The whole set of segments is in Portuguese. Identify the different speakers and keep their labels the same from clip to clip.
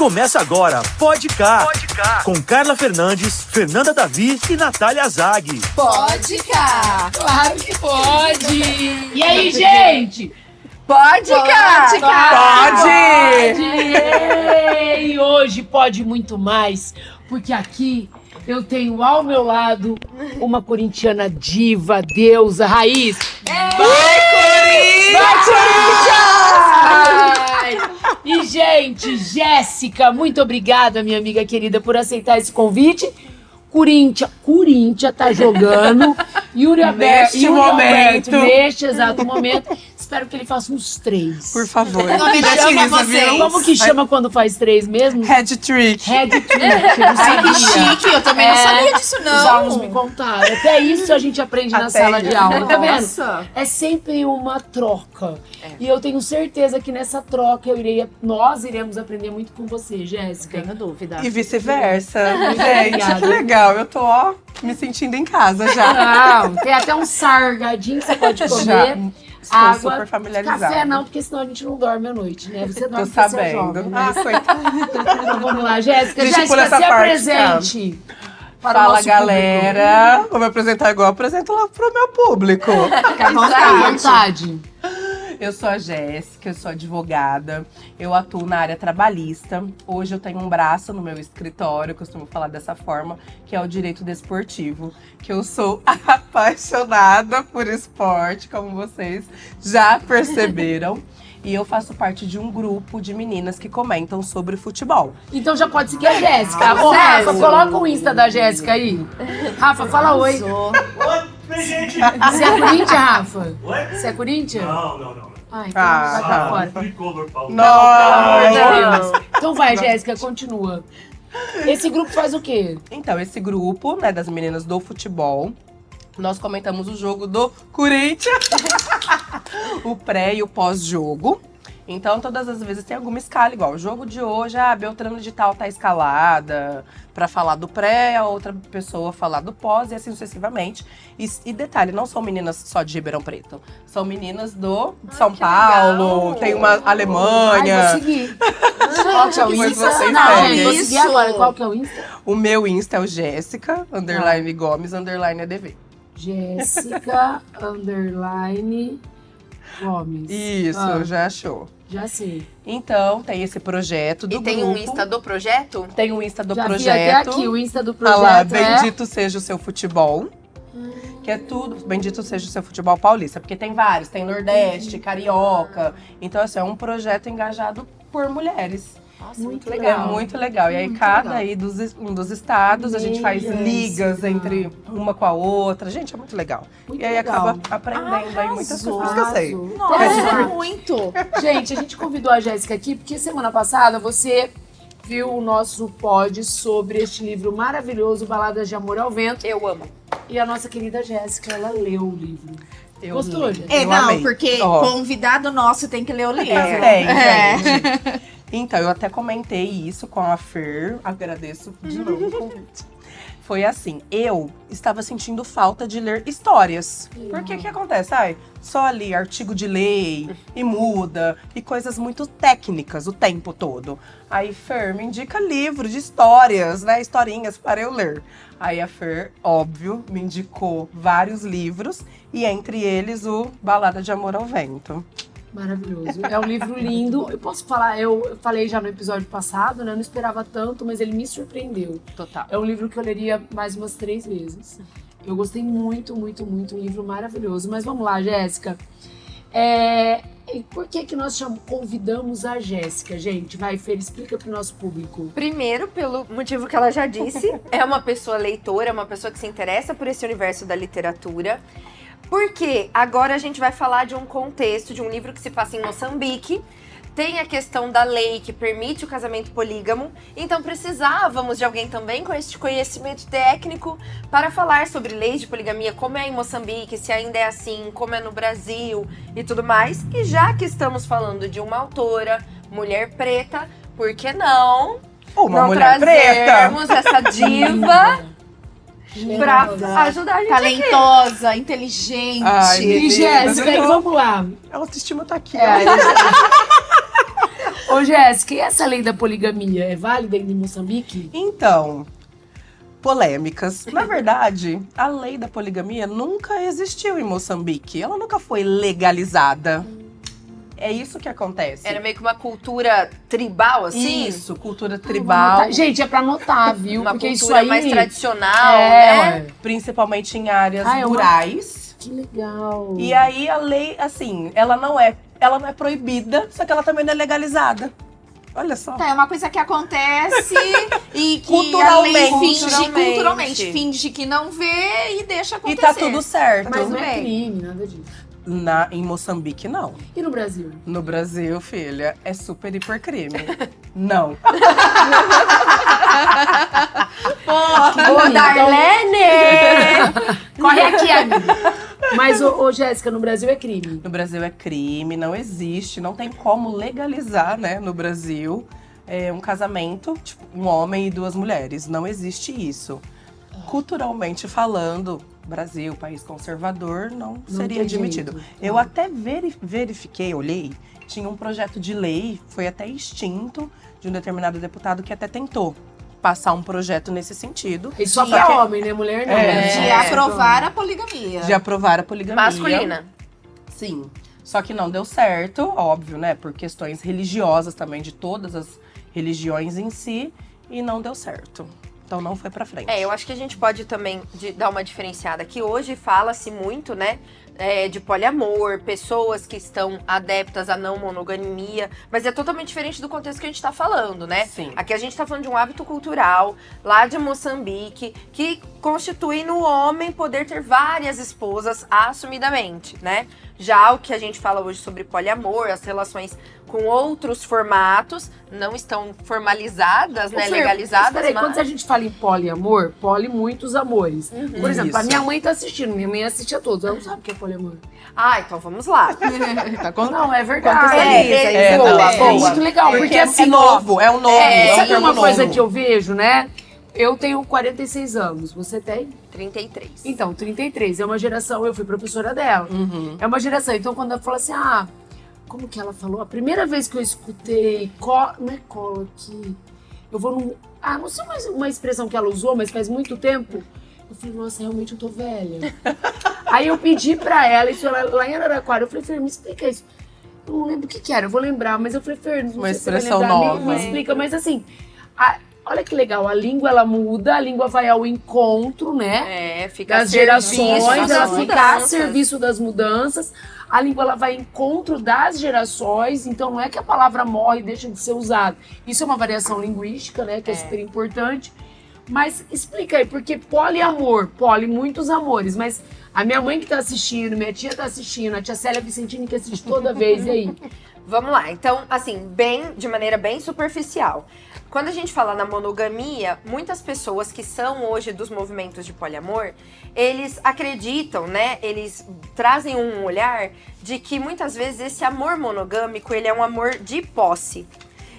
Speaker 1: Começa agora, Pode Cá, com Carla Fernandes, Fernanda Davi e Natália Zag.
Speaker 2: Pode Cá, claro que pode.
Speaker 3: E aí, gente?
Speaker 2: Pode Cá.
Speaker 3: Pode! E hoje pode muito mais, porque aqui eu tenho ao meu lado uma corintiana diva, deusa, raiz. Vai, Corinthians! E, gente, Jéssica, muito obrigada, minha amiga querida, por aceitar esse convite. Corinthians tá jogando. Yuri Alberto, neste exato momento. Espero que ele faça uns 3.
Speaker 4: Por favor.
Speaker 3: Como que chama quando faz 3 mesmo?
Speaker 4: Head trick.
Speaker 3: Head trick.
Speaker 2: Ai, que chique, eu também não sabia disso, não.
Speaker 3: Os alunos me contaram. Até isso a gente aprende na sala de aula, tá vendo? É sempre uma troca. E eu tenho certeza que nessa troca nós iremos aprender muito com você, Jéssica.
Speaker 2: Tenho dúvida.
Speaker 4: E vice-versa. Gente, que legal. Eu tô, me sentindo em casa já.
Speaker 3: Não, tem até um sargadinho que você pode comer.
Speaker 4: Já. Estou
Speaker 3: Água,
Speaker 4: super familiarizada.
Speaker 3: café não, porque senão a gente não dorme à noite, né? Você dorme
Speaker 4: Tô
Speaker 3: porque você é
Speaker 4: sabendo.
Speaker 3: jovem, né?
Speaker 4: Coitada.
Speaker 3: Então vamos lá, Jéssica.
Speaker 4: Deixa eu pôr
Speaker 3: Jéssica,
Speaker 4: essa
Speaker 3: se
Speaker 4: parte,
Speaker 3: apresente. Para o
Speaker 4: Fala,
Speaker 3: nosso
Speaker 4: galera. Vou me apresentar igual eu apresento lá pro meu público.
Speaker 3: Fica à vontade.
Speaker 4: Eu sou a Jéssica, eu sou advogada, eu atuo na área trabalhista. Hoje eu tenho um braço no meu escritório, costumo falar dessa forma, que é o direito desportivo. Que eu sou apaixonada por esporte, como vocês já perceberam. E eu faço parte de um grupo de meninas que comentam sobre futebol.
Speaker 3: Então já pode seguir a Jéssica. Ô, Rafa, coloca o Insta da Jéssica aí. Rafa, fala oi.
Speaker 1: Oi, gente!
Speaker 3: Você é Corinthians, Rafa?
Speaker 1: Oi?
Speaker 3: Você é Corinthians?
Speaker 1: Não.
Speaker 3: Ah, então vai pra fora.
Speaker 1: Tricolor, Paulo.
Speaker 3: Pelo amor de Deus. Então vai, Jéssica, continua. Esse grupo faz o quê?
Speaker 4: Então, esse grupo, né, das meninas do futebol, nós comentamos o jogo do Corinthians, o pré e o pós-jogo. Então, todas as vezes tem alguma escala igual. O jogo de hoje, Beltrano de tal tá escalada pra falar do pré, a outra pessoa falar do pós e assim sucessivamente. E detalhe, não são meninas só de Ribeirão Preto. São meninas do São Paulo,
Speaker 2: legal.
Speaker 4: tem uma Alemanha.
Speaker 3: Ai, vou seguir. Qual que é o
Speaker 4: Depois
Speaker 3: Insta?
Speaker 4: vocês
Speaker 3: Não,
Speaker 4: seguem.
Speaker 3: gente, vou seguir agora. Qual que é o Insta?
Speaker 4: O meu Insta é o Jéssica, _ Gomes, _ ADV.
Speaker 3: Jéssica, Gomes.
Speaker 4: Isso, já achou.
Speaker 3: Já sei.
Speaker 4: Então, tem esse projeto do
Speaker 2: E tem
Speaker 4: grupo.
Speaker 2: um Insta do projeto?
Speaker 4: Tem um Insta do
Speaker 3: Já vi
Speaker 4: projeto.
Speaker 3: até aqui, o Insta do
Speaker 4: Tá
Speaker 3: projeto
Speaker 4: lá,
Speaker 3: é...
Speaker 4: bendito seja o seu futebol. Que é tudo, bendito seja o seu futebol paulista. Porque tem vários, tem Nordeste, Carioca. Então, assim, é um projeto engajado por mulheres.
Speaker 2: Nossa,
Speaker 3: Muito
Speaker 2: muito
Speaker 4: É
Speaker 2: legal.
Speaker 4: muito legal. E aí,
Speaker 3: Muito
Speaker 4: cada
Speaker 3: legal.
Speaker 4: aí um dos estados, a gente faz
Speaker 3: Jéssica.
Speaker 4: ligas entre uma com a outra. Gente, é muito legal.
Speaker 3: Muito
Speaker 4: e aí
Speaker 3: legal.
Speaker 4: acaba aprendendo aí muitas
Speaker 3: Arrasou,
Speaker 4: coisas que eu sei.
Speaker 3: arrasou.
Speaker 2: Nossa, muito.
Speaker 3: Gente, a gente convidou a Jéssica aqui porque semana passada você viu o nosso pod sobre este livro maravilhoso, Baladas de Amor ao Vento.
Speaker 2: Eu amo.
Speaker 3: E a nossa querida Jéssica, ela leu o livro.
Speaker 4: Eu
Speaker 3: Gostou,
Speaker 4: li.
Speaker 3: gente?
Speaker 2: É,
Speaker 4: Eu
Speaker 2: não,
Speaker 4: amei.
Speaker 2: porque
Speaker 4: Ó.
Speaker 2: convidado nosso tem que ler o livro.
Speaker 4: Tem, gente. Então, eu até comentei isso com a Fer. Agradeço de novo o convite. Foi assim, eu estava sentindo falta de ler histórias. Porque o que acontece? Só ali artigo de lei, e muda, e coisas muito técnicas o tempo todo. Aí, Fer, me indica livro de histórias, né? Historinhas para eu ler. Aí a Fer, óbvio, me indicou vários livros, e entre eles o Balada de Amor ao Vento.
Speaker 3: Maravilhoso. É um livro lindo. Eu posso falar, eu falei já no episódio passado, né? Eu não esperava tanto, mas ele me surpreendeu.
Speaker 4: Total.
Speaker 3: É um livro que eu leria mais umas 3 vezes. Eu gostei muito, muito, muito. Um livro maravilhoso. Mas vamos lá, Jéssica. E por que nós convidamos a Jéssica, gente? Vai, Fer, explica pro nosso público.
Speaker 5: Primeiro, pelo motivo que ela já disse, é uma pessoa leitora, é uma pessoa que se interessa por esse universo da literatura. Porque agora a gente vai falar de um contexto, de um livro que se passa em Moçambique. Tem a questão da lei que permite o casamento polígamo. Então precisávamos de alguém também com esse conhecimento técnico para falar sobre leis de poligamia, como é em Moçambique, se ainda é assim, como é no Brasil e tudo mais. E já que estamos falando de uma autora, mulher preta, por que não
Speaker 4: Uma mulher preta.
Speaker 5: trazermos essa diva pra ajudar a gente aqui?
Speaker 2: Talentosa, inteligente.
Speaker 4: Ai,
Speaker 3: E Jéssica, e vamos lá.
Speaker 4: A autoestima tá aqui.
Speaker 3: É, Ô, Jéssica, e essa lei da poligamia é válida em Moçambique?
Speaker 4: Então, polêmicas. Na verdade, a lei da poligamia nunca existiu em Moçambique. Ela nunca foi legalizada. É isso que acontece.
Speaker 5: Era meio que uma cultura tribal, assim?
Speaker 4: Isso, cultura
Speaker 3: Vou
Speaker 4: tribal.
Speaker 3: anotar. Gente, é pra anotar, viu?
Speaker 5: Uma
Speaker 3: Porque isso
Speaker 5: cultura
Speaker 3: aí...
Speaker 5: mais tradicional,
Speaker 3: É,
Speaker 5: né?
Speaker 3: ué.
Speaker 4: Principalmente em áreas
Speaker 3: Ah, é uma-
Speaker 4: rurais.
Speaker 3: Que legal.
Speaker 4: E aí a lei, assim, ela não é proibida, só que ela também não é legalizada. Olha só.
Speaker 2: Tá, é uma coisa que acontece e que
Speaker 4: Culturalmente.
Speaker 2: a lei finge,
Speaker 5: Culturalmente.
Speaker 2: culturalmente, finge que não vê e deixa
Speaker 4: E
Speaker 2: acontecer.
Speaker 4: tá tudo certo.
Speaker 3: Mas não é
Speaker 2: bem.
Speaker 3: crime, nada disso.
Speaker 4: Em Moçambique, não.
Speaker 3: E no Brasil?
Speaker 4: No Brasil, filha, é super hiper crime. Não.
Speaker 3: Ô,
Speaker 5: Darlene!
Speaker 3: Corre aqui, amiga. Mas, ô, Jéssica, no Brasil é crime.
Speaker 4: No Brasil é crime, não existe, não tem como legalizar, né, no Brasil, um casamento, tipo, um homem e duas mulheres. Não existe isso. Culturalmente falando, Brasil, país conservador, não seria
Speaker 3: tem
Speaker 4: admitido.
Speaker 3: jeito.
Speaker 4: Eu até verifiquei, olhei, tinha um projeto de lei, foi até extinto, de um determinado deputado que até tentou passar um projeto nesse sentido.
Speaker 3: E só
Speaker 4: Só
Speaker 3: pra
Speaker 4: que-
Speaker 3: homem, né? Mulher não.
Speaker 2: De
Speaker 5: É.
Speaker 2: aprovar a poligamia.
Speaker 4: De aprovar a poligamia.
Speaker 5: Masculina.
Speaker 4: Sim. Só que não deu certo, óbvio, né? Por questões religiosas também, de todas as religiões em si, e não deu certo. Então não foi pra frente.
Speaker 5: Eu acho que a gente pode também dar uma diferenciada aqui. Hoje fala-se muito, né, de poliamor, pessoas que estão adeptas à não monogamia, mas é totalmente diferente do contexto que a gente tá falando, né?
Speaker 4: Sim.
Speaker 5: Aqui a gente tá falando de um hábito cultural lá de Moçambique que constitui no homem poder ter várias esposas assumidamente, né? Já o que a gente fala hoje sobre poliamor, as relações com outros formatos não estão formalizadas, né,
Speaker 3: Ô, Fer,
Speaker 5: legalizadas,
Speaker 3: mas peraí,
Speaker 5: mas...
Speaker 3: quando a gente fala em poliamor, poli muitos amores. Por exemplo, a
Speaker 4: Isso.
Speaker 3: minha mãe tá assistindo, minha mãe assiste a todos, ela não sabe o que é poliamor.
Speaker 5: Ah, então vamos lá.
Speaker 3: Não, é verdade.
Speaker 5: Boa,
Speaker 3: É
Speaker 5: boa.
Speaker 3: muito legal, porque assim,
Speaker 4: é novo, é um novo. É um
Speaker 3: sabe
Speaker 4: termo
Speaker 3: uma coisa
Speaker 4: novo.
Speaker 3: que eu vejo, né? Eu tenho 46 anos, você tem?
Speaker 5: 33.
Speaker 3: Então, 33, é uma geração, eu fui professora dela.
Speaker 4: Uhum.
Speaker 3: É uma geração, então quando ela fala assim, como que ela falou? A primeira vez que eu escutei, não é cola aqui, eu vou num... não sei mais uma expressão que ela usou, mas faz muito tempo. Eu falei, nossa, realmente eu tô velha. Aí eu pedi pra ela, isso ela, lá em Araraquara, eu falei, Fer, me explica isso. Eu não lembro o que era, eu vou lembrar, mas eu falei, Fer, não
Speaker 4: Uma
Speaker 3: sei se você vai
Speaker 4: expressão
Speaker 3: lembrar,
Speaker 4: nova.
Speaker 3: me explica, mas assim, olha que legal, a língua ela muda, a língua vai ao encontro, né?
Speaker 5: Fica
Speaker 3: Das
Speaker 5: a
Speaker 3: gerações,
Speaker 5: serviço
Speaker 3: ela
Speaker 5: das
Speaker 3: fica a
Speaker 5: mudanças.
Speaker 3: serviço das mudanças. A língua ela vai ao encontro das gerações, então não é que a palavra morre e deixa de ser usada. Isso é uma variação linguística, né, que é super importante. Mas explica aí, porque poliamor, muitos amores, mas a minha mãe que tá assistindo, minha tia tá assistindo, a tia Célia Vicentini que assiste toda vez, e aí?
Speaker 5: Vamos lá, então, assim, de maneira bem superficial. Quando a gente fala na monogamia, muitas pessoas que são hoje dos movimentos de poliamor, eles acreditam, né, eles trazem um olhar de que muitas vezes esse amor monogâmico, ele é um amor de posse.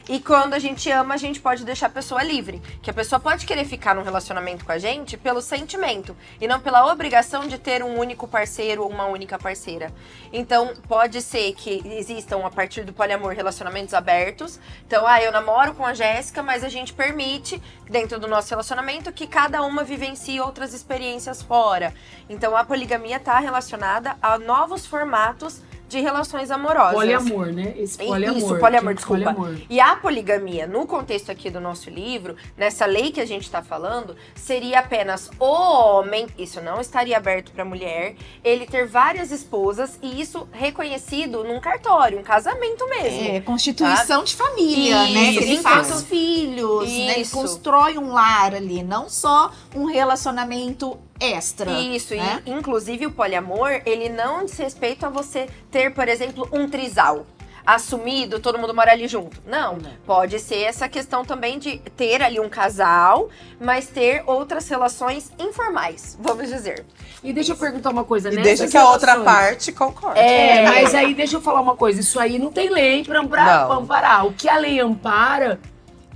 Speaker 5: E quando a gente ama, a gente pode deixar a pessoa livre. Que a pessoa pode querer ficar num relacionamento com a gente pelo sentimento. E não pela obrigação de ter um único parceiro ou uma única parceira. Então, pode ser que existam, a partir do poliamor, relacionamentos abertos. Então, eu namoro com a Jéssica, mas a gente permite, dentro do nosso relacionamento, que cada uma vivencie outras experiências fora. Então, a poligamia está relacionada a novos formatos de relações amorosas.
Speaker 3: Poliamor, né? Esse poliamor.
Speaker 5: Isso, poliamor,
Speaker 3: gente,
Speaker 5: desculpa.
Speaker 3: poliamor.
Speaker 5: E a poligamia, no contexto aqui do nosso livro, nessa lei que a gente está falando, seria apenas o homem, isso não estaria aberto para a mulher, ele ter várias esposas e isso reconhecido num cartório, um casamento mesmo.
Speaker 2: É, constituição de família, né?
Speaker 5: Isso,
Speaker 2: Que ele
Speaker 5: isso.
Speaker 2: faz filhos, né? Ele
Speaker 5: Isso.
Speaker 2: constrói um lar ali, não só um relacionamento extra.
Speaker 5: Isso,
Speaker 2: né?
Speaker 5: e inclusive o poliamor, ele não diz respeito a você ter, por exemplo, um trisal assumido, todo mundo mora ali junto. Não, pode ser essa questão também de ter ali um casal, mas ter outras relações informais, vamos dizer.
Speaker 3: E deixa eu perguntar uma coisa,
Speaker 4: E
Speaker 3: né?
Speaker 4: deixa que a outra parte concorde.
Speaker 3: Mas aí deixa eu falar uma coisa, isso aí não tem lei pra amparar. O que a lei ampara,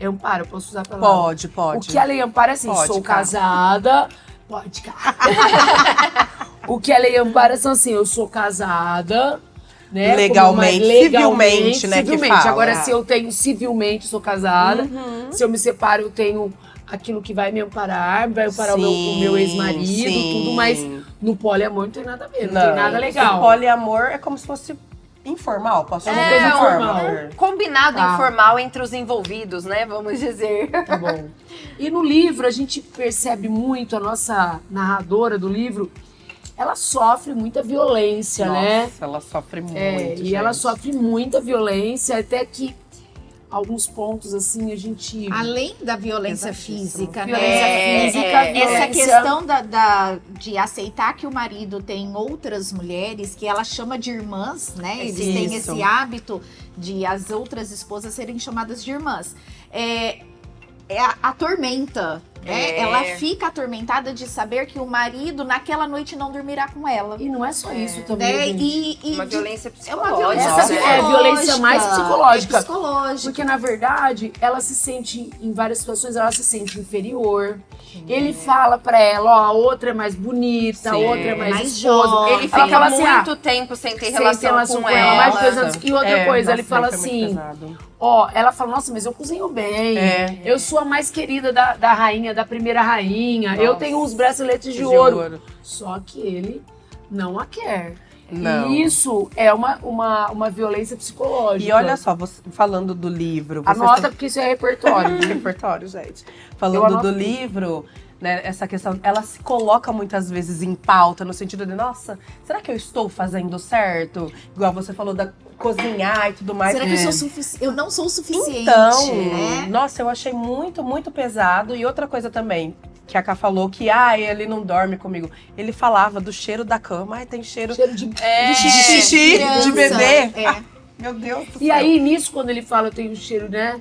Speaker 3: eu posso usar a palavra?
Speaker 4: Pode.
Speaker 3: O que a lei ampara é assim,
Speaker 4: Pode,
Speaker 3: sou
Speaker 4: cara.
Speaker 3: casada, pode, cara. O que a lei ampara são assim, eu sou casada, né?
Speaker 4: Civilmente, né, que fala.
Speaker 3: Agora, se eu tenho civilmente, sou casada. Se eu me separo, eu tenho aquilo que vai me amparar, vai amparar o meu ex-marido, tudo, mas no poliamor não tem nada a ver, não tem nada legal.
Speaker 4: O poliamor é como se fosse informal, posso chamar de
Speaker 3: informal.
Speaker 5: Combinado informal entre os envolvidos, né? Vamos dizer.
Speaker 3: Tá bom. E no livro, a gente percebe muito, a nossa narradora do livro, ela sofre muita violência, né?
Speaker 4: Nossa, ela sofre muito,
Speaker 3: E ela sofre muita violência, até que alguns pontos, assim, a gente...
Speaker 2: Além da violência física, né?
Speaker 3: Violência,
Speaker 2: Essa questão de aceitar que o marido tem outras mulheres, que ela chama de irmãs, né? Eles têm esse hábito de as outras esposas serem chamadas de irmãs. Atormenta, né? Ela fica atormentada de saber que o marido naquela noite não dormirá com ela.
Speaker 3: E não é só isso também,
Speaker 2: Né?
Speaker 3: gente.
Speaker 5: Uma violência
Speaker 2: É uma
Speaker 5: psicológica.
Speaker 2: violência
Speaker 3: É violência mais psicológica.
Speaker 2: psicológica.
Speaker 3: Porque, na verdade, ela se sente, em várias situações, ela se sente inferior. Ele fala pra ela, ó, a outra é mais bonita, a outra é mais esposa.
Speaker 2: jovem.
Speaker 5: Ele
Speaker 3: Ela
Speaker 5: fica
Speaker 3: fala assim,
Speaker 5: muito tempo sem ter relação com ela.
Speaker 3: mais de 2 anos. E outra coisa, ele fala
Speaker 4: foi muito
Speaker 3: assim,
Speaker 4: pesado.
Speaker 3: ó, ela fala, nossa, mas eu cozinho bem. Eu sou a mais querida da rainha, da primeira rainha.
Speaker 4: Nossa.
Speaker 3: Eu tenho uns braceletes de ouro. Só que ele não a quer.
Speaker 4: Não.
Speaker 3: E isso é uma violência psicológica.
Speaker 4: E olha só, você, falando do livro...
Speaker 3: Anota, porque isso é repertório.
Speaker 4: Repertório, gente. Falando do livro, né, essa questão, ela se coloca muitas vezes em pauta, no sentido de, nossa, será que eu estou fazendo certo? Igual você falou da cozinhar e tudo mais.
Speaker 2: Será que eu não sou o suficiente?
Speaker 4: Então,
Speaker 2: né?
Speaker 4: nossa, eu achei muito, muito pesado. E outra coisa também, que a Ká falou que, ele não dorme comigo. Ele falava do cheiro da cama. Ai, tem cheiro
Speaker 3: de
Speaker 4: xixi, de bebê.
Speaker 2: É.
Speaker 4: Meu Deus do céu.
Speaker 3: E aí, nisso, quando ele fala, eu tenho cheiro, né?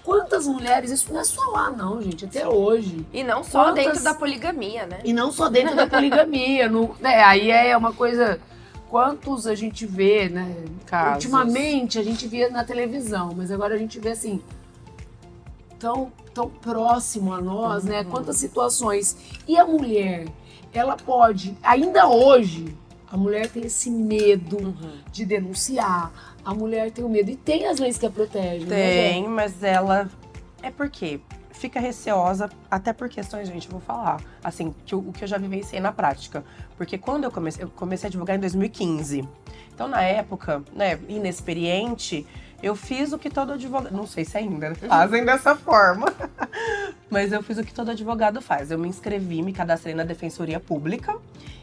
Speaker 3: Quantas mulheres, isso não é só lá, não, gente, até hoje.
Speaker 5: E não só
Speaker 3: Quantas-
Speaker 5: dentro da poligamia, né?
Speaker 3: E não só dentro da poligamia. Aí é uma coisa. Quantos a gente vê, né?
Speaker 4: Casos.
Speaker 3: Ultimamente a gente via na televisão, mas agora a gente vê assim. Tão próximo a nós, né? Quantas situações. E a mulher, ela pode, ainda hoje, a mulher tem esse medo de denunciar. A mulher tem o medo. E tem as leis que a protegem, né?
Speaker 4: Tem, mas ela... É porque fica receosa, até por questões, gente, eu vou falar. Assim, o que eu já vivenciei na prática. Porque quando eu comecei a advogar em 2015. Então, na época, né, inexperiente, eu fiz o que todo advogado... Não sei se ainda fazem dessa forma. Mas eu fiz o que todo advogado faz. Eu me inscrevi, me cadastrei na Defensoria Pública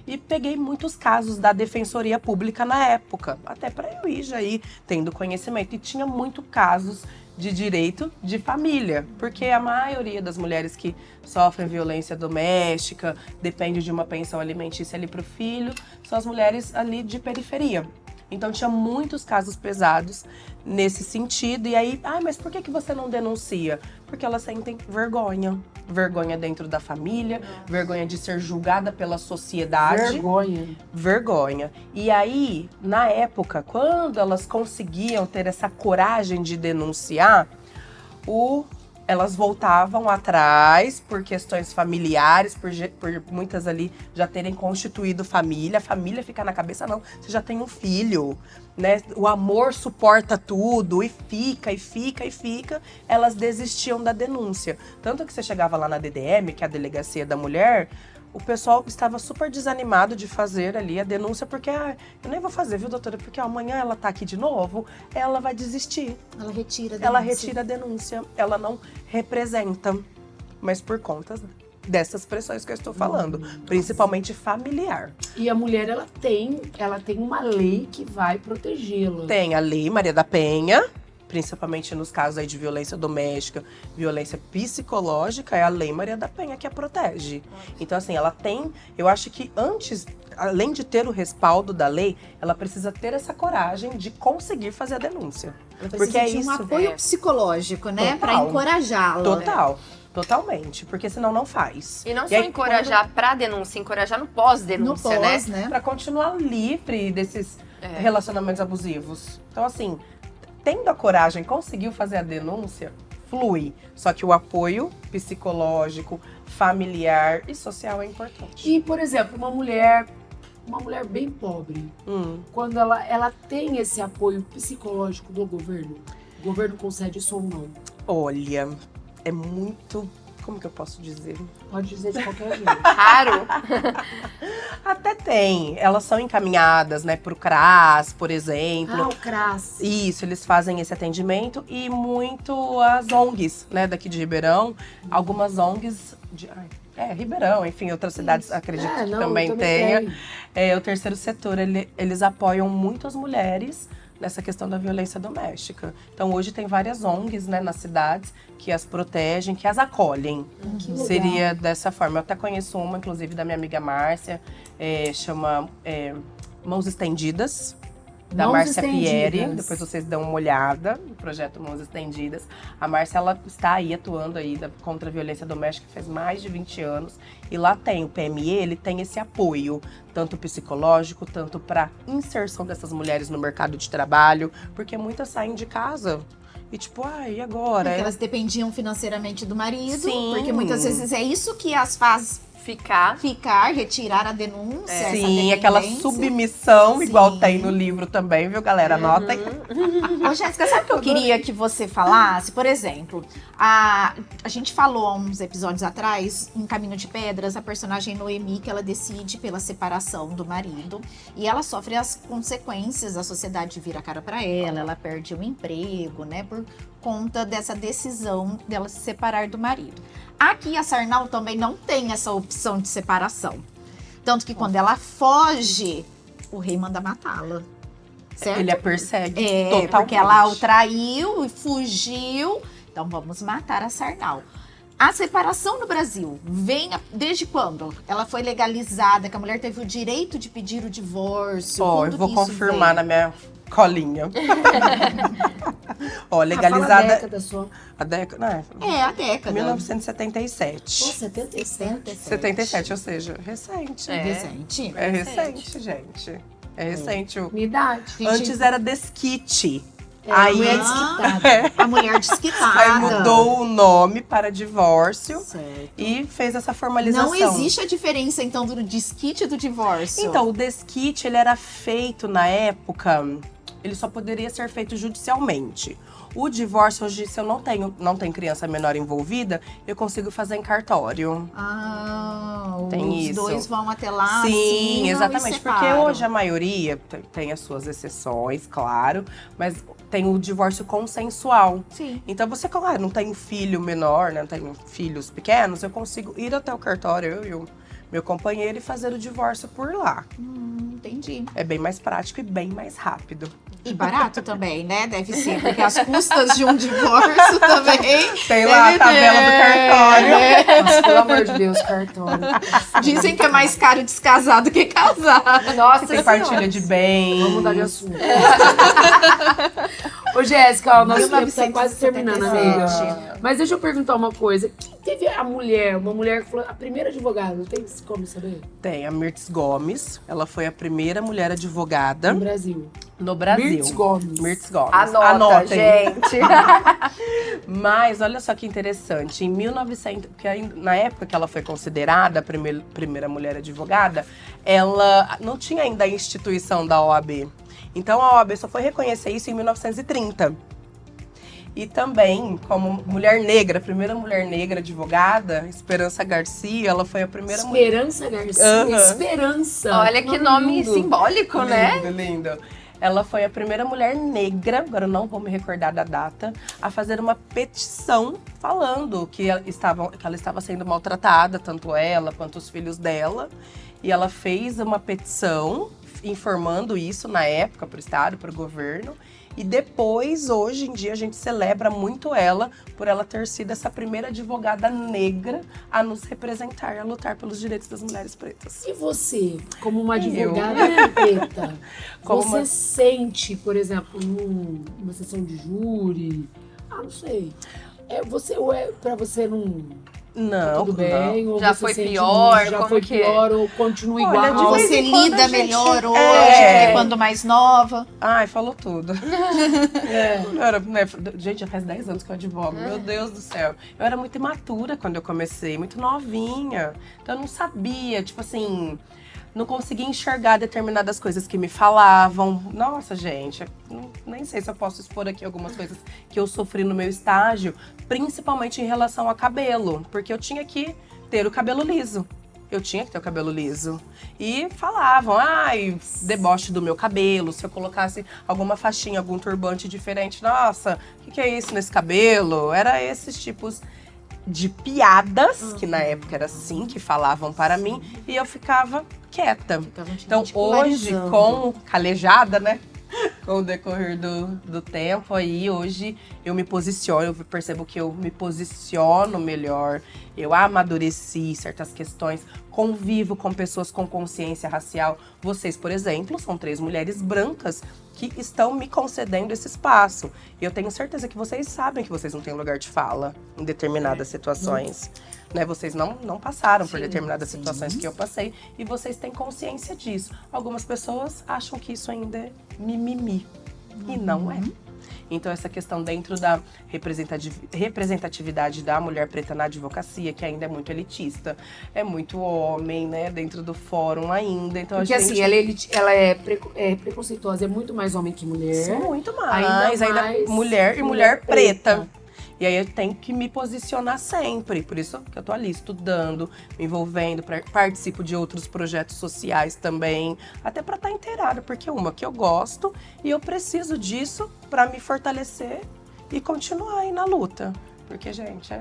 Speaker 4: e peguei muitos casos da Defensoria Pública na época. Até para eu ir já ir tendo conhecimento. E tinha muito casos de direito de família. Porque a maioria das mulheres que sofrem violência doméstica, depende de uma pensão alimentícia ali pro filho, são as mulheres ali de periferia. Então tinha muitos casos pesados nesse sentido. E aí, mas por que você não denuncia? Porque elas sentem vergonha. Vergonha dentro da família, vergonha de ser julgada pela sociedade. Vergonha. E aí, na época, quando elas conseguiam ter essa coragem de denunciar, elas voltavam atrás por questões familiares, por muitas ali já terem constituído família. A família fica na cabeça, não, você já tem um filho, né? O amor suporta tudo e fica. Elas desistiam da denúncia. Tanto que você chegava lá na DDM, que é a Delegacia da Mulher, o pessoal estava super desanimado de fazer ali a denúncia, porque eu nem vou fazer, viu, doutora? Porque amanhã ela tá aqui de novo, ela vai desistir.
Speaker 2: Ela retira a denúncia.
Speaker 4: Ela retira a denúncia, ela não representa, mas por conta dessas pressões que eu estou falando, principalmente familiar.
Speaker 3: E a mulher, ela tem uma lei que vai protegê-la.
Speaker 4: Tem a Lei Maria da Penha, principalmente nos casos aí de violência doméstica, violência psicológica, é a Lei Maria da Penha que a protege. Então, assim, ela tem... Eu acho que antes, além de ter o respaldo da lei, ela precisa ter essa coragem de conseguir fazer a denúncia. Porque é
Speaker 2: de um
Speaker 4: isso.
Speaker 2: apoio psicológico, né?
Speaker 4: Total.
Speaker 2: Pra encorajá-la.
Speaker 4: Totalmente, porque senão não faz.
Speaker 5: E não só encorajar pra denúncia, encorajar no pós-denúncia,
Speaker 2: No pós,
Speaker 5: né?
Speaker 4: Pra continuar livre desses relacionamentos abusivos. Então, assim... Tendo a coragem, conseguiu fazer a denúncia, flui. Só que o apoio psicológico, familiar e social é importante.
Speaker 3: E, por exemplo, uma mulher uma mulher bem pobre, quando ela tem esse apoio psicológico do governo, o governo concede isso ou não?
Speaker 4: Olha, é muito... Como que eu posso dizer?
Speaker 3: Pode dizer de qualquer jeito.
Speaker 5: Raro.
Speaker 4: Até tem. Elas são encaminhadas, né, pro CRAS, por exemplo.
Speaker 3: Ah, o CRAS.
Speaker 4: Isso, eles fazem esse atendimento e muito as ONGs, né, daqui de Ribeirão. Algumas ONGs Ribeirão, enfim, outras cidades acredito que também tenha. O terceiro setor, eles apoiam muito as mulheres nessa questão da violência doméstica. Então, hoje tem várias ONGs, né, nas cidades que as protegem, que as acolhem. Seria dessa forma. Eu até conheço uma, inclusive, da minha amiga Márcia, chama Mãos Estendidas, da Márcia Pieri. Depois vocês dão uma olhada no projeto Mãos Estendidas. A Márcia, ela está aí atuando aí contra a violência doméstica faz mais de 20 anos. E lá tem o PME, ele tem esse apoio, tanto psicológico, tanto para inserção dessas mulheres no mercado de trabalho, porque muitas saem de casa e tipo, e agora?
Speaker 2: Porque elas dependiam financeiramente do marido,
Speaker 4: Sim.
Speaker 2: porque muitas vezes é isso que as faz retirar a denúncia.
Speaker 4: Sim, aquela submissão,
Speaker 2: Sim.
Speaker 4: igual tem no livro também, viu, galera? Anotem.
Speaker 2: Ô, Jéssica, sabe o que eu queria que você falasse? Por exemplo, a gente falou há uns episódios atrás, em Caminho de Pedras, a personagem Noemi, que ela decide pela separação do marido e ela sofre as consequências, a sociedade vira a cara pra ela perde o emprego, né, por conta dessa decisão dela se separar do marido. Aqui a Sarnau também não tem essa opção de separação. Tanto que quando ela foge, o rei manda matá-la. Certo?
Speaker 4: Ele a persegue totalmente.
Speaker 2: Porque ela o traiu e fugiu. Então vamos matar a Sarnau. A separação no Brasil vem desde quando? Ela foi legalizada, que a mulher teve o direito de pedir o divórcio.
Speaker 4: Eu vou confirmar na minha colinha. Legalizada.
Speaker 3: Fala a década só.
Speaker 4: A década?
Speaker 2: A década.
Speaker 4: 1977.
Speaker 3: Pô, 77.
Speaker 4: 77, ou seja, recente.
Speaker 2: Recente.
Speaker 4: É recente, gente. É recente.
Speaker 3: Minha idade.
Speaker 4: Antes era desquite.
Speaker 3: A mulher desquitada.
Speaker 2: A mulher desquitada.
Speaker 4: Aí mudou o nome para divórcio
Speaker 2: Certo.
Speaker 4: e fez essa formalização.
Speaker 2: Não existe a diferença, então, do desquite e do divórcio.
Speaker 4: Então, o desquite, ele era feito na época, ele só poderia ser feito judicialmente. O divórcio, hoje, se eu não tenho criança menor envolvida, eu consigo fazer em cartório. Tem
Speaker 2: os
Speaker 4: isso.
Speaker 2: dois vão até lá.
Speaker 4: Sim, exatamente.
Speaker 2: E
Speaker 4: Porque
Speaker 2: separam.
Speaker 4: hoje a maioria tem as suas exceções, claro, mas tem o divórcio consensual.
Speaker 2: Sim.
Speaker 4: Então você, claro, não tem um filho menor, né? Não tenho filhos pequenos, eu consigo ir até o cartório, eu e o meu companheiro, e fazer o divórcio por lá.
Speaker 2: Entendi.
Speaker 4: É bem mais prático e bem mais rápido.
Speaker 2: E barato também, né? Deve ser, porque as custas de um divórcio também.
Speaker 4: Tem lá a tabela do cartório.
Speaker 3: Nossa, pelo amor de Deus, cartório.
Speaker 2: Dizem que é mais caro descasar do que casar.
Speaker 5: Nossa,
Speaker 4: Tem partilha de bens.
Speaker 3: Vamos mudar de assunto. Ô, Jéssica, o nosso tempo tá quase terminando, amiga. Mas deixa eu perguntar uma coisa. Quem teve uma mulher que falou, a primeira advogada, tem como saber?
Speaker 4: Tem a Mirtz Gomes, ela foi a primeira mulher advogada
Speaker 3: No Brasil.
Speaker 4: no Brasil.
Speaker 3: Mirtz Gomes.
Speaker 4: Mirtz Gomes.
Speaker 5: Anotem. Gente.
Speaker 4: Mas olha só que interessante, em 1900, porque na época que ela foi considerada a primeira mulher advogada, ela não tinha ainda a instituição da OAB. Então a OAB só foi reconhecer isso em 1930. E também, como mulher negra, a primeira mulher negra advogada, Esperança Garcia, ela foi a primeira mulher.
Speaker 3: Esperança Garcia. Esperança.
Speaker 5: Olha que nome
Speaker 3: lindo.
Speaker 5: simbólico, né?
Speaker 4: Lindo, lindo. Ela foi a primeira mulher negra, agora eu não vou me recordar da data, a fazer uma petição falando que ela estava sendo maltratada, tanto ela quanto os filhos dela. E ela fez uma petição informando isso na época para o Estado, para o governo. E depois, hoje em dia, a gente celebra muito ela por ela ter sido essa primeira advogada negra a nos representar e a lutar pelos direitos das mulheres pretas.
Speaker 3: E você, como uma
Speaker 4: Eu?
Speaker 3: advogada preta,
Speaker 4: Como
Speaker 3: você
Speaker 4: uma-
Speaker 3: sente, por exemplo, numa sessão de júri, não sei, pra você não...
Speaker 4: Não,
Speaker 3: Tudo
Speaker 4: não.
Speaker 3: bem, ou
Speaker 5: Já
Speaker 3: você
Speaker 5: foi
Speaker 3: sente
Speaker 5: pior,
Speaker 3: muito, já
Speaker 5: como
Speaker 3: foi
Speaker 5: que é?
Speaker 3: pior, ou continua
Speaker 4: Olha,
Speaker 3: igual.
Speaker 4: de vez
Speaker 2: Você
Speaker 4: em quando
Speaker 2: lida
Speaker 4: a gente-
Speaker 2: melhor hoje
Speaker 4: É.
Speaker 2: do que quando mais nova.
Speaker 4: Ai, falou tudo.
Speaker 3: É.
Speaker 4: Eu era, né, gente, já faz 10 anos que eu advogo. Meu Deus do céu. Eu era muito imatura quando eu comecei, muito novinha. Então eu não sabia, tipo assim... não conseguia enxergar determinadas coisas que me falavam. Nossa, gente, nem sei se eu posso expor aqui algumas coisas que eu sofri no meu estágio, principalmente em relação a cabelo, porque eu tinha que ter o cabelo liso. Eu tinha que ter o cabelo liso. E falavam, deboche do meu cabelo, se eu colocasse alguma faixinha, algum turbante diferente. Nossa, o que é isso nesse cabelo? Era esses tipos de piadas, que na época era assim, que falavam para mim, e eu ficava quieta. Então hoje, com calejada, né? Com o decorrer do tempo, aí hoje eu me posiciono, eu percebo que eu me posiciono melhor, eu amadureci certas questões, convivo com pessoas com consciência racial. Vocês, por exemplo, são 3 mulheres brancas que estão me concedendo esse espaço. E eu tenho certeza que vocês sabem que vocês não têm lugar de fala em determinadas situações. Né? Vocês não passaram por determinadas situações que eu passei e vocês têm consciência disso. Algumas pessoas acham que isso ainda é mimimi. E não é. Então, essa questão dentro da representatividade da mulher preta na advocacia, que ainda é muito elitista, é muito homem, né, dentro do fórum ainda. Então,
Speaker 3: porque assim, ela é preconceituosa, é muito mais homem que mulher.
Speaker 4: Sim, muito mais. Ainda mais mulher e mulher preta. E aí eu tenho que me posicionar sempre. Por isso que eu tô ali estudando, me envolvendo, participo de outros projetos sociais também. Até pra estar inteirada, porque que eu gosto e eu preciso disso pra me fortalecer e continuar aí na luta. Porque, gente,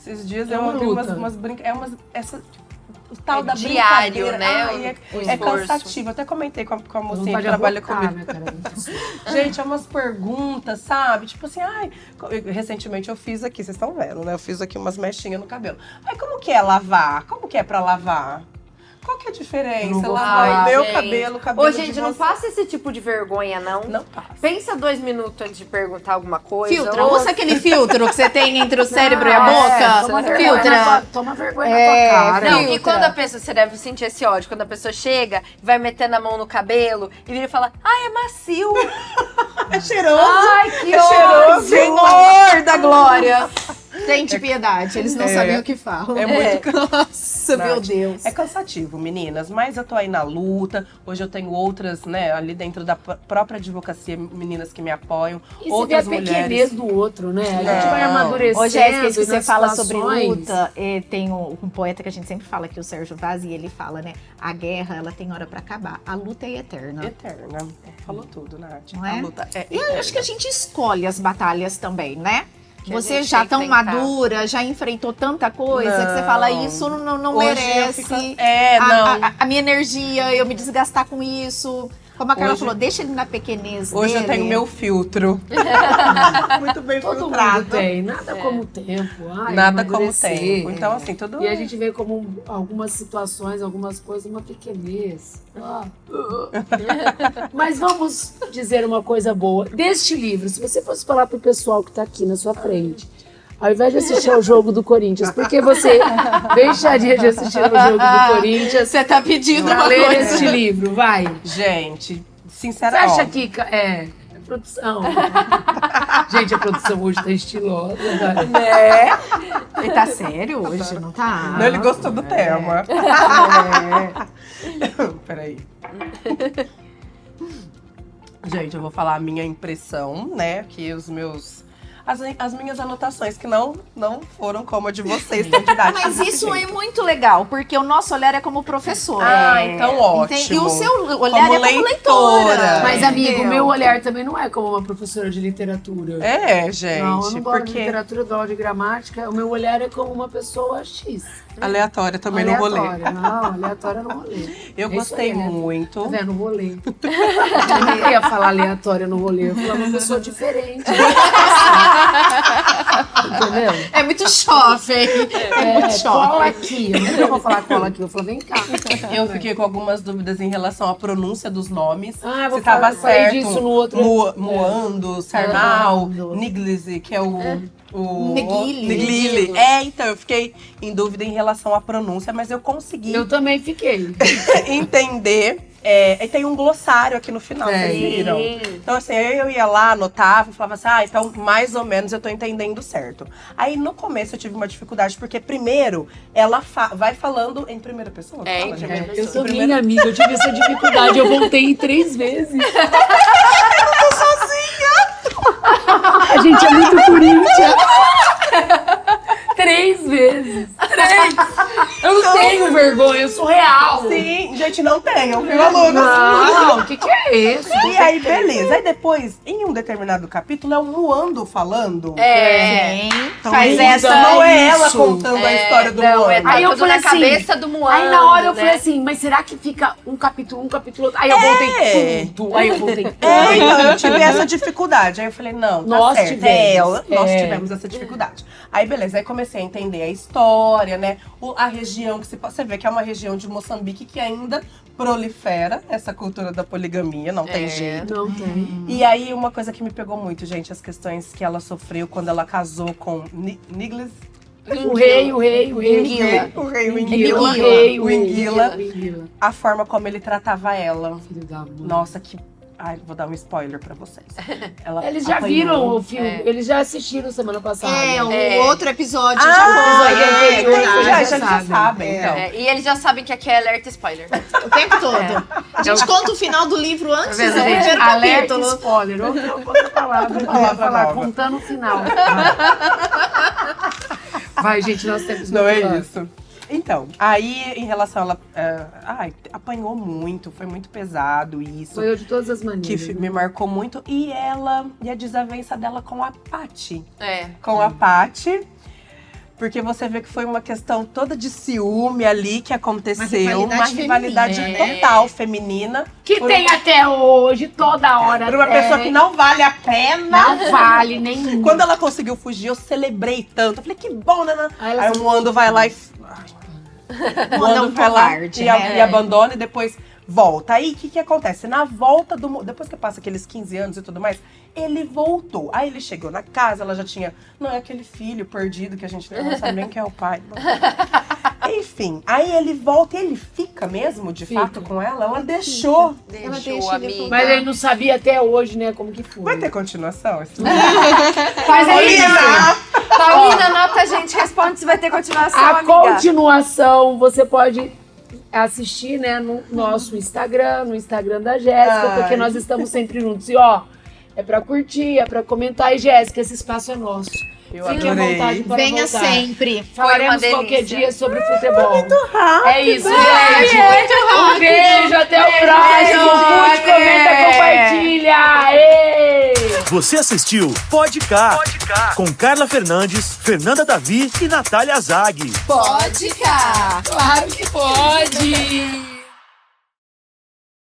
Speaker 4: esses dias eu ouvi umas brincadeiras. O tal da
Speaker 5: diário,
Speaker 4: brincadeira,
Speaker 5: né?
Speaker 4: É cansativo. Eu até comentei com a mocinha que trabalha comigo. Gente, é umas perguntas, sabe? Tipo assim, recentemente eu fiz aqui, vocês estão vendo, né? Eu fiz aqui umas mechinhas no cabelo. Como que é lavar? Como que é pra lavar? Qual que é a diferença? Lavar o meu cabelo
Speaker 5: Ô, gente, não passa esse tipo de vergonha, não.
Speaker 4: Não passa.
Speaker 5: Pensa 2 minutos antes de perguntar alguma coisa.
Speaker 2: Filtra, usa aquele filtro que você tem entre o cérebro e a boca. Filtra.
Speaker 3: Toma vergonha na tua cara.
Speaker 5: Não, e quando a pessoa, você deve sentir esse ódio, quando a pessoa chega, vai metendo a mão no cabelo e vira e fala, é macio.
Speaker 4: É cheiroso.
Speaker 5: Ai, que
Speaker 4: cheiroso.
Speaker 2: Senhor da glória. Tente piedade, eles não sabem o que falam.
Speaker 4: É muito
Speaker 2: Nossa, meu Deus.
Speaker 4: É cansativo, meninas, mas eu tô aí na luta. Hoje eu tenho outras, né, ali dentro da própria advocacia, meninas que me apoiam.
Speaker 3: E
Speaker 4: outras
Speaker 3: você vê a
Speaker 4: mulheres.
Speaker 3: pequenez do outro, né? A gente vai amadurecendo.
Speaker 2: Ô, Jéssica, isso que você
Speaker 3: nas
Speaker 2: fala
Speaker 3: situações.
Speaker 2: sobre luta, tem um poeta que a gente sempre fala, que é o Sérgio Vaz, e ele fala, né? A guerra, ela tem hora pra acabar. A luta é eterna.
Speaker 4: Eterna. Falou tudo, Nath.
Speaker 2: Não é?
Speaker 4: A luta é
Speaker 2: E eu
Speaker 4: eterna.
Speaker 2: acho que a gente escolhe as batalhas também, né?
Speaker 5: Que a
Speaker 2: Você
Speaker 5: gente
Speaker 2: já
Speaker 5: tem que
Speaker 2: tão
Speaker 5: enfrentar.
Speaker 2: madura, já enfrentou tanta coisa, que você fala, isso não
Speaker 4: Hoje eu
Speaker 2: merece
Speaker 4: fico- não.
Speaker 2: a minha energia, eu me desgastar com isso. Como a Carla
Speaker 4: Hoje-
Speaker 2: falou, deixa ele na pequenez
Speaker 4: Hoje
Speaker 2: dele.
Speaker 4: eu tenho meu filtro. Muito bem
Speaker 3: Todo
Speaker 4: filtrado.
Speaker 3: mundo tem, nada como o tempo.
Speaker 4: Nada como
Speaker 3: amadurecer.
Speaker 4: tempo. Então, assim, tudo...
Speaker 3: E a gente vê como algumas situações, algumas coisas, uma pequenez. Mas vamos dizer uma coisa boa. Deste livro, se você fosse falar pro pessoal que tá aqui na sua frente, ao invés de assistir ao jogo do Corinthians, por que você deixaria de assistir ao jogo do Corinthians
Speaker 2: Você tá pedindo
Speaker 3: pra
Speaker 2: uma
Speaker 3: ler
Speaker 2: coisa.
Speaker 3: este livro? Vai.
Speaker 4: Gente,
Speaker 3: Você
Speaker 4: sinceramente...
Speaker 3: acha que... É produção. Gente, a produção hoje tá estilosa.
Speaker 2: Né? Ele tá sério hoje, não tá?
Speaker 4: Não, ele gostou do tema. Peraí. Gente, eu vou falar a minha impressão, né? Que os meus... As minhas anotações, que não foram como a de vocês, tão didáticas
Speaker 2: Mas
Speaker 4: desse
Speaker 2: isso
Speaker 4: jeito.
Speaker 2: é muito legal, porque o nosso olhar é como professor.
Speaker 4: Então ótimo.
Speaker 2: E o seu olhar
Speaker 4: Como
Speaker 2: é como
Speaker 4: leitora.
Speaker 2: leitora.
Speaker 3: Mas, amigo, o
Speaker 2: entendeu?
Speaker 3: meu olhar também não é como uma professora de literatura.
Speaker 4: Gente,
Speaker 3: Não, eu não gosto de
Speaker 4: porque
Speaker 3: literatura, eu gosto de gramática. O meu olhar é como uma pessoa X.
Speaker 4: aleatória também no rolê.
Speaker 3: Não, aleatória no rolê.
Speaker 4: Eu
Speaker 3: É isso
Speaker 4: gostei
Speaker 3: aí, né?
Speaker 4: muito.
Speaker 3: Tá vendo? No rolê. Eu não ia falar aleatória no rolê, eu ia falar uma pessoa diferente. Entendeu?
Speaker 2: É muito jovem. É muito
Speaker 3: Cola
Speaker 2: jovem.
Speaker 3: aqui. Eu não vou falar cola aqui, eu vou falar vem cá.
Speaker 4: Eu fiquei com algumas dúvidas em relação à pronúncia dos nomes.
Speaker 3: Ah, eu vou
Speaker 4: se tava
Speaker 3: falar
Speaker 4: certo.
Speaker 3: disso no outro.
Speaker 4: Moando, Sarnal,
Speaker 2: Moando.
Speaker 4: Niglise, que é o Neguile. É, então, eu fiquei em dúvida em relação à pronúncia, mas eu consegui
Speaker 3: Eu também fiquei.
Speaker 4: entender. E tem um glossário aqui no final, vocês viram? Então, assim, eu ia lá, anotava e falava assim, então mais ou menos eu tô entendendo certo. Aí, no começo, eu tive uma dificuldade, porque primeiro, ela vai falando em primeira pessoa.
Speaker 5: É,
Speaker 4: Fala,
Speaker 5: em
Speaker 4: gente.
Speaker 5: primeira
Speaker 3: Eu
Speaker 5: pessoa.
Speaker 3: sou minha amiga, eu tive essa dificuldade. Eu voltei 3 vezes. A gente é muito Corinthians. 3 vezes. 3. Eu não tenho vergonha, eu sou real.
Speaker 4: Sim, gente, não tenham, viu, alunos?
Speaker 3: Não, o que é isso?
Speaker 4: E aí, beleza. Aí depois, em um determinado capítulo, é o Muando falando.
Speaker 2: Sim. Faz
Speaker 3: Então,
Speaker 2: essa.
Speaker 4: Não é ela
Speaker 3: isso.
Speaker 4: contando a história do
Speaker 5: Não,
Speaker 4: Muando.
Speaker 5: tá
Speaker 3: Aí eu
Speaker 5: tudo
Speaker 3: falei
Speaker 5: na
Speaker 3: assim,
Speaker 5: cabeça do Muando,
Speaker 3: Aí na hora eu
Speaker 5: né?
Speaker 3: falei assim, mas será que fica um capítulo, outro? Aí eu voltei tudo. Aí eu voltei tudo.
Speaker 4: Então eu tive essa dificuldade. Aí eu falei, não, tá
Speaker 3: Nós
Speaker 4: certo.
Speaker 3: tivemos.
Speaker 4: É ela, nós
Speaker 3: É.
Speaker 4: tivemos essa dificuldade. Aí beleza, aí comecei a entender a história, né? A região que você vê que é uma região de Moçambique que ainda prolifera essa cultura da poligamia, não tem jeito.
Speaker 3: Não tem.
Speaker 4: E aí uma coisa que me pegou muito, gente, as questões que ela sofreu quando ela casou com Niglis.
Speaker 3: O rei.
Speaker 4: O rei Inguila. A forma como ele tratava ela.
Speaker 3: Filho da mãe.
Speaker 4: Nossa, que... Ai, vou dar um spoiler pra vocês. Ela
Speaker 3: Eles já
Speaker 4: apanhou.
Speaker 3: viram o filme, eles já assistiram semana passada.
Speaker 2: O outro episódio
Speaker 4: Ah,
Speaker 2: já foi.
Speaker 3: episódio
Speaker 2: verdade.
Speaker 4: já sabem, então.
Speaker 5: E eles já sabem que aqui é alerta spoiler.
Speaker 2: O tempo todo. A gente conta o final do livro antes do
Speaker 3: Gente,
Speaker 2: primeiro
Speaker 3: alerta
Speaker 2: capítulo.
Speaker 3: spoiler. Outra palavra. Eu ia falar,
Speaker 4: nova.
Speaker 3: contando o final. Vai, gente, nós temos
Speaker 4: Não
Speaker 3: muito
Speaker 4: é
Speaker 3: claro.
Speaker 4: isso. Então, aí em relação a ela... apanhou muito, foi muito pesado isso.
Speaker 3: Foi eu de todas as
Speaker 4: Que
Speaker 3: maneiras.
Speaker 4: me marcou muito. E a desavença dela com a Paty. Com a Paty. Porque você vê que foi uma questão toda de ciúme ali que aconteceu. Uma rivalidade
Speaker 2: feminina, né?
Speaker 4: total feminina.
Speaker 3: Que tem até hoje, toda hora.
Speaker 4: Por uma pessoa que não vale a pena.
Speaker 3: não vale nem.
Speaker 4: Quando ela conseguiu fugir, eu celebrei tanto. Eu falei, que bom, né?
Speaker 3: Aí ela
Speaker 4: Aí o Muando vai lá e... O Muando vai lá
Speaker 2: covarde,
Speaker 4: e,
Speaker 2: né?
Speaker 4: e abandona e depois volta. Aí, o que acontece? Na volta do... Depois que passa aqueles 15 anos e tudo mais, ele voltou. Aí ele chegou na casa, ela já tinha... Não, é aquele filho perdido que a gente não sabe nem quem é o pai. Enfim, aí ele volta e ele fica mesmo, de fato, com ela. Ela deixou.
Speaker 2: Ela
Speaker 5: Deixou,
Speaker 2: deixa ele
Speaker 5: amiga.
Speaker 3: Mas ele não sabia até hoje, né, como que foi.
Speaker 4: Vai ter continuação?
Speaker 3: Mas é isso.
Speaker 5: Paulina, anota a gente, responde se vai ter continuação,
Speaker 3: A
Speaker 5: amiga.
Speaker 3: continuação você pode assistir, né, no nosso Instagram, no Instagram da Jéssica,
Speaker 4: Ai.
Speaker 3: porque nós estamos sempre juntos. E ó, é pra curtir, é pra comentar. E Jéssica, esse espaço é nosso.
Speaker 4: Eu
Speaker 3: Fique à
Speaker 4: adorei.
Speaker 3: vontade para
Speaker 2: Venha
Speaker 3: voltar.
Speaker 2: sempre.
Speaker 3: Falaremos
Speaker 5: Foi uma
Speaker 3: qualquer
Speaker 5: delícia.
Speaker 3: dia sobre futebol.
Speaker 4: rápido.
Speaker 3: É isso, gente. Um beijo, até o próximo. Curte, comenta, compartilha. Aê!
Speaker 1: Você assistiu Pode Cá, com Carla Fernandes, Fernanda Davi e Natália Zag.
Speaker 2: Pode cá.
Speaker 3: Claro que pode.